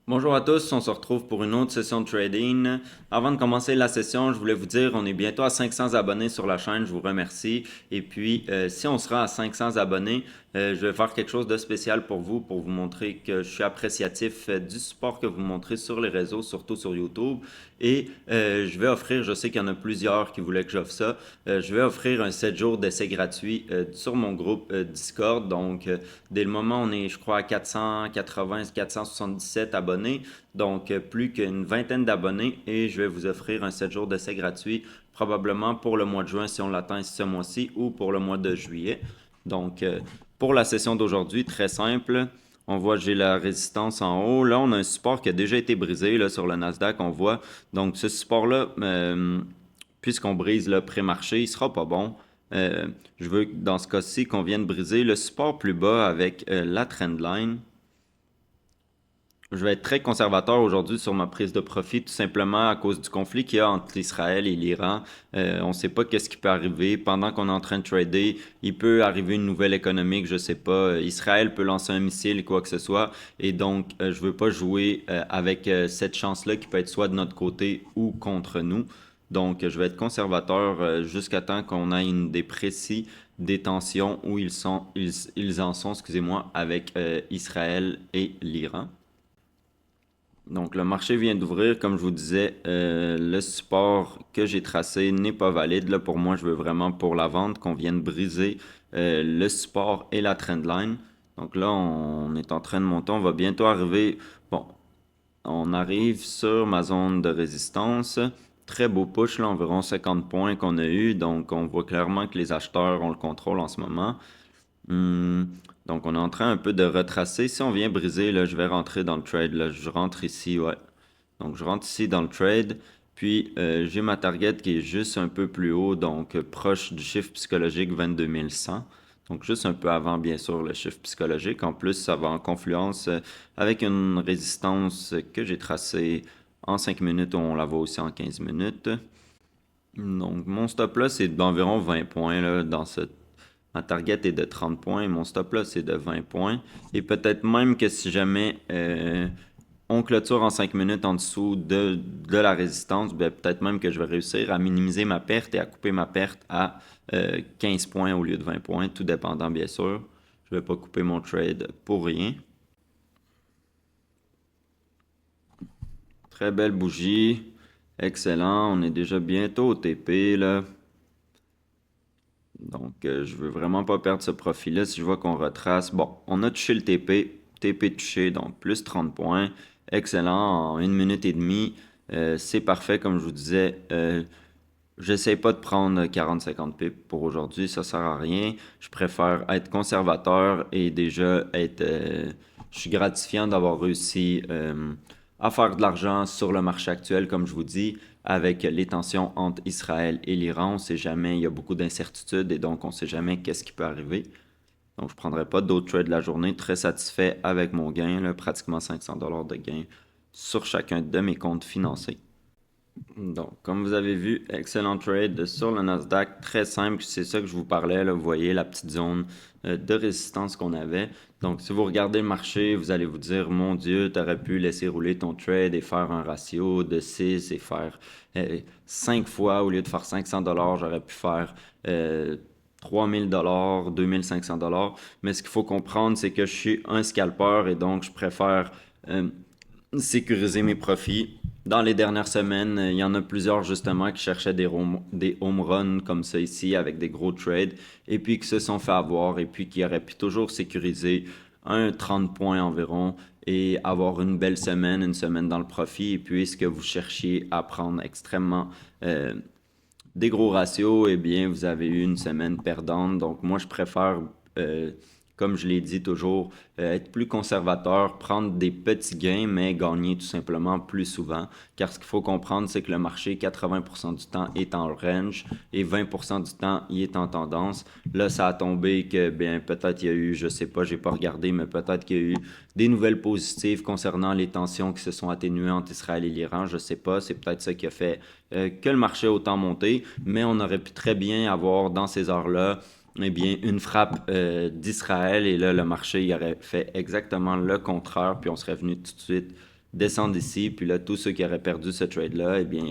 Bonjour à tous, on se retrouve pour une autre session de trading. Avant de commencer la session, je voulais vous dire, on est bientôt à 500 abonnés sur la chaîne, je vous remercie. Et puis, si on sera à 500 abonnés, je vais faire quelque chose de spécial pour vous montrer que je suis appréciatif du support que vous montrez sur les réseaux, surtout sur YouTube. Et je vais offrir, je sais qu'il y en a plusieurs qui voulaient que j'offre ça, je vais offrir un 7 jours d'essai gratuit sur mon groupe Discord. Donc, dès le moment, on est, je crois, à 480, 477 abonnés. Donc, plus qu'une vingtaine d'abonnés et je vais vous offrir un 7 jours d'essai gratuit, probablement pour le mois de juin si on l'atteint ce mois-ci ou pour le mois de juillet. Donc, pour la session d'aujourd'hui, très simple. On voit j'ai la résistance en haut. Là, on a un support qui a déjà été brisé là, sur le Nasdaq, on voit. Donc, ce support-là, puisqu'on brise le pré-marché, il sera pas bon. Je veux dans ce cas-ci qu'on vienne briser le support plus bas avec la trendline. Je vais être très conservateur aujourd'hui sur ma prise de profit, tout simplement à cause du conflit qu'il y a entre Israël et l'Iran. On ne sait pas qu'est-ce qui peut arriver. Pendant qu'on est en train de trader, il peut arriver une nouvelle économique, je ne sais pas. Israël peut lancer un missile, quoi que ce soit. Et donc, je ne veux pas jouer avec cette chance-là qui peut être soit de notre côté ou contre nous. Donc, je vais être conservateur jusqu'à temps qu'on ait une idée précise des tensions où ils en sont, excusez-moi, avec Israël et l'Iran. Donc, le marché vient d'ouvrir. Comme je vous disais, le support que j'ai tracé n'est pas valide. Là, pour moi, je veux vraiment pour la vente qu'on vienne briser le support et la trendline. Donc là, on est en train de monter. On va bientôt arriver. Bon, on arrive sur ma zone de résistance. Très beau push, là, environ 50 points qu'on a eu. Donc, on voit clairement que les acheteurs ont le contrôle en ce moment. Hmm, donc, on est en train un peu de retracer. Si on vient briser, là, je vais rentrer dans le trade. Là, je rentre ici, ouais. Donc, je rentre ici dans le trade. Puis, j'ai ma target qui est juste un peu plus haut, donc proche du chiffre psychologique 22 100. Donc, juste un peu avant, bien sûr, le chiffre psychologique. En plus, ça va en confluence avec une résistance que j'ai tracée en 5 minutes. On la voit aussi en 15 minutes. Donc, mon stop loss est d'environ 20 points là, ma target est de 30 points, mon stop loss est de 20 points. Et peut-être même que si jamais on clôture en 5 minutes en dessous de la résistance, ben, peut-être même que je vais réussir à minimiser ma perte et à couper ma perte à 15 points au lieu de 20 points, tout dépendant bien sûr. Je ne vais pas couper mon trade pour rien. Très belle bougie. Excellent. On est déjà bientôt au TP là. Donc, je veux vraiment pas perdre ce profil-là. Si je vois qu'on retrace, bon, on a touché le TP, TP touché, donc plus 30 points. Excellent, en 1 minute et demie. C'est parfait, comme je vous disais. J'essaie pas de prendre 40-50 pips pour aujourd'hui, ça sert à rien. Je préfère être conservateur et déjà être. Je suis gratifiant d'avoir réussi à faire de l'argent sur le marché actuel, comme je vous dis, avec les tensions entre Israël et l'Iran. On ne sait jamais, il y a beaucoup d'incertitudes et donc on ne sait jamais qu'est-ce qui peut arriver. Donc je ne prendrai pas d'autres trades de la journée. Très satisfait avec mon gain, là, pratiquement 500 $ de gain sur chacun de mes comptes financiers. Donc, comme vous avez vu, excellent trade sur le Nasdaq, très simple, c'est ça que je vous parlais, là, vous voyez la petite zone de résistance qu'on avait. Donc, si vous regardez le marché, vous allez vous dire, mon Dieu, tu aurais pu laisser rouler ton trade et faire un ratio de 6 et faire 5 fois, au lieu de faire 500 $, j'aurais pu faire 3000 $, 2500 $. Mais ce qu'il faut comprendre, c'est que je suis un scalper et donc je préfère sécuriser mes profits. Dans les dernières semaines, il y en a plusieurs justement qui cherchaient des home runs comme ça ici avec des gros trades et puis qui se sont fait avoir et puis qui auraient pu toujours sécuriser un 30 points environ et avoir une belle semaine, une semaine dans le profit. Et puisque vous cherchiez à prendre extrêmement des gros ratios, eh bien, vous avez eu une semaine perdante. Donc, moi, je préfère, comme je l'ai dit toujours, être plus conservateur, prendre des petits gains, mais gagner tout simplement plus souvent. Car ce qu'il faut comprendre, c'est que le marché, 80% du temps, est en range et 20% du temps, il est en tendance. Là, ça a tombé que, bien, peut-être il y a eu, je sais pas, j'ai pas regardé, mais peut-être qu'il y a eu des nouvelles positives concernant les tensions qui se sont atténuées entre Israël et l'Iran. Je sais pas, c'est peut-être ça qui a fait que le marché a autant monté, mais on aurait pu très bien avoir dans ces heures-là eh bien, une frappe d'Israël et là, le marché il aurait fait exactement le contraire, puis on serait venu tout de suite descendre ici, puis là, tous ceux qui auraient perdu ce trade-là, eh bien,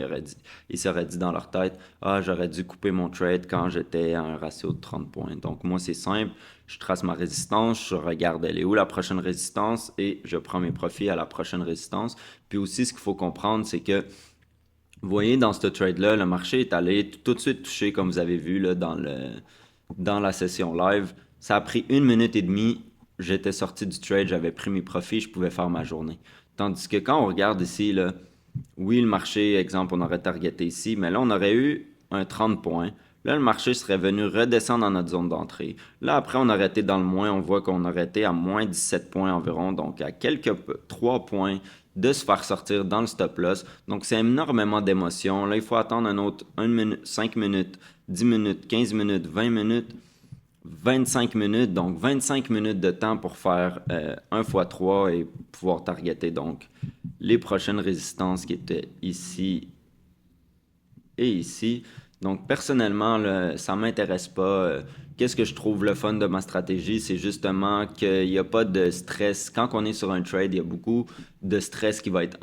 ils s'auraient dit dans leur tête, ah, j'aurais dû couper mon trade quand j'étais à un ratio de 30 points. Donc, moi, c'est simple, je trace ma résistance, je regarde elle est où la prochaine résistance et je prends mes profits à la prochaine résistance. Puis aussi, ce qu'il faut comprendre, c'est que vous voyez, dans ce trade-là, le marché est allé tout de suite toucher, comme vous avez vu là, dans la session live. Ça a pris 1 minute et demie. J'étais sorti du trade, j'avais pris mes profits, je pouvais faire ma journée. Tandis que quand on regarde ici, là, oui, le marché, exemple, on aurait targeté ici, mais là, on aurait eu un 30 points. Là, le marché serait venu redescendre dans notre zone d'entrée. Là, après, on aurait été dans le moins. On voit qu'on aurait été à moins 17 points environ, donc à quelques 3 points de se faire sortir dans le stop loss. Donc, c'est énormément d'émotions. Là, il faut attendre un autre 1 minute, 5 minutes, 10 minutes, 15 minutes, 20 minutes, 25 minutes. Donc, 25 minutes de temps pour faire 1 x 3 et pouvoir targeter donc les prochaines résistances qui étaient ici et ici. Donc, personnellement, là, ça ne m'intéresse pas. Qu'est-ce que je trouve le fun de ma stratégie? C'est justement qu'il n'y a pas de stress. Quand on est sur un trade, il y a beaucoup de stress qui va être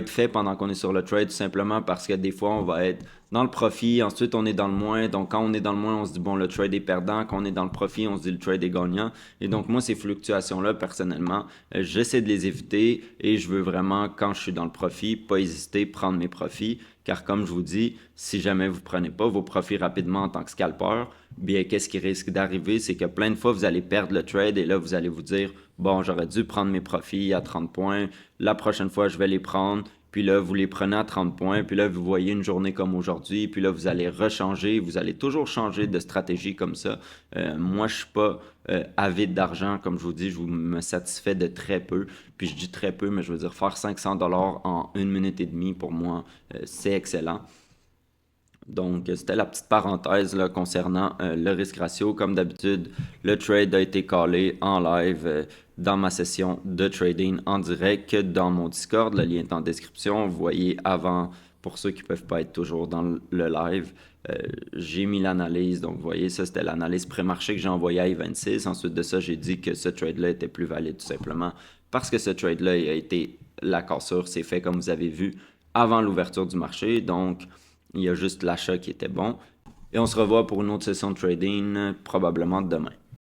fait pendant qu'on est sur le trade, tout simplement parce que des fois, on va être dans le profit, ensuite on est dans le moins. Donc, quand on est dans le moins, on se dit, bon, le trade est perdant. Quand on est dans le profit, on se dit, le trade est gagnant. Et donc, moi, ces fluctuations-là, personnellement, j'essaie de les éviter et je veux vraiment, quand je suis dans le profit, pas hésiter, prendre mes profits. Car comme je vous dis, si jamais vous ne prenez pas vos profits rapidement en tant que scalper, bien, qu'est-ce qui risque d'arriver? C'est que plein de fois, vous allez perdre le trade et là, vous allez vous dire, bon, j'aurais dû prendre mes profits à 30 points. La prochaine fois, je vais les prendre. Puis là, vous les prenez à 30 points. Puis là, vous voyez une journée comme aujourd'hui. Puis là, vous allez rechanger. Vous allez toujours changer de stratégie comme ça. Moi, je suis pas avide d'argent. Comme je vous dis, je me satisfais de très peu. Puis je dis très peu, mais je veux dire faire 500 $ en 1 minute et demie, pour moi, c'est excellent. Donc, c'était la petite parenthèse là, concernant le risque ratio. Comme d'habitude, le trade a été callé en live dans ma session de trading en direct dans mon Discord. Le lien est en description. Vous voyez avant, pour ceux qui ne peuvent pas être toujours dans le live, j'ai mis l'analyse. Donc, vous voyez, ça, c'était l'analyse pré-marché que j'ai envoyée à I26. Ensuite de ça, j'ai dit que ce trade-là était plus valide tout simplement parce que ce trade-là a été, la cassure s'est fait, comme vous avez vu, avant l'ouverture du marché. Donc, il y a juste l'achat qui était bon. Et on se revoit pour une autre session de trading, probablement demain.